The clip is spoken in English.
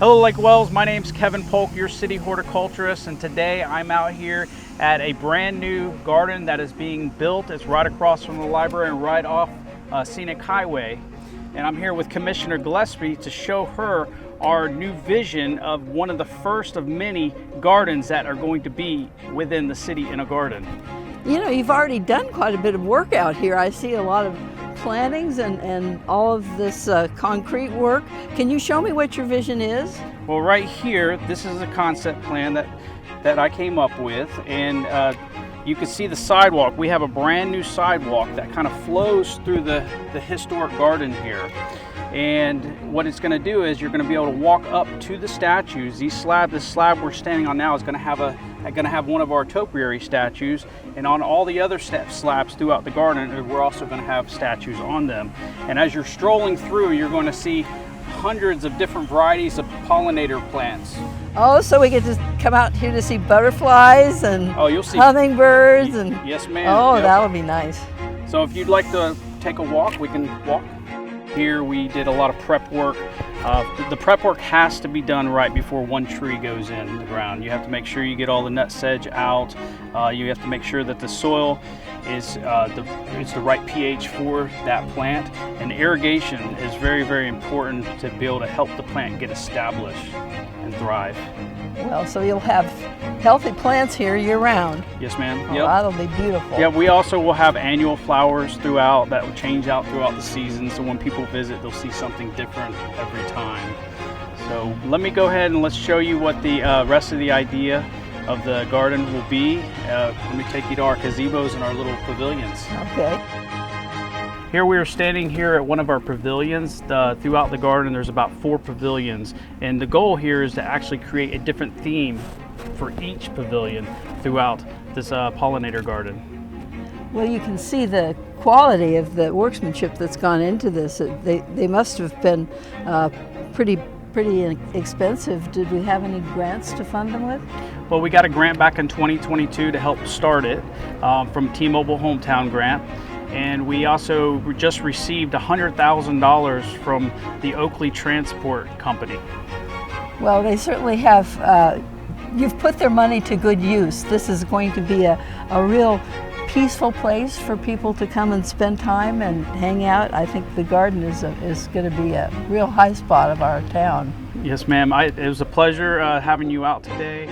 Hello Lake Wells, my name's Kevin Polk, your city horticulturist, and today I'm out here at a brand new garden that is being built. It's right across from the library and right off Scenic Highway. And I'm here with Commissioner Gillespie to show her our new vision of one of the first of many gardens that are going to be within the city in a garden. You know, you've already done quite a bit of work out here. I see a lot of plantings and all of this concrete work. Can you show me what your vision is? Well, right here, this is a concept plan that I came up with, and you can see the sidewalk. We have a brand new sidewalk that kind of flows through the historic garden here. And what it's going to do is you're going to be able to walk up to the statues. This slab we're standing on now is going to have one of our topiary statues, and on all the other slabs throughout the garden, we're also going to have statues on them. And as you're strolling through, you're going to see hundreds of different varieties of pollinator plants. Oh, so we get to come out here to see butterflies and you'll see hummingbirds and yes, ma'am. Oh, yep. That'll be nice. So if you'd like to take a walk, we can walk. Here we did a lot of prep work. The prep work has to be done right before one tree goes in the ground. You have to make sure you get all the nut sedge out. You have to make sure that the soil is the right pH for that plant. And irrigation is very, very important to be able to help the plant get established and thrive. Well, so you'll have healthy plants here year-round. Yes, ma'am. Oh, yep. That'll be beautiful. Yeah, we also will have annual flowers throughout that will change out throughout the season. So when people visit, they'll see something different every time. So let me go ahead and let's show you what the rest of the idea of the garden will be. Let me take you to our gazebos and our little pavilions. Okay. Here we are standing here at one of our pavilions. Throughout the garden there's about 4 pavilions, and the goal here is to actually create a different theme for each pavilion throughout this pollinator garden. Well, you can see the quality of the workmanship that's gone into this. They must have been pretty expensive. Did we have any grants to fund them with? Well, we got a grant back in 2022 to help start it from T-Mobile Hometown Grant. And we also just received $100,000 from the Oakley Transport Company. Well, they certainly have. You've put their money to good use. This is going to be a real peaceful place for people to come and spend time and hang out. I think the garden is going to be a real high spot of our town. Yes, ma'am. It was a pleasure having you out today.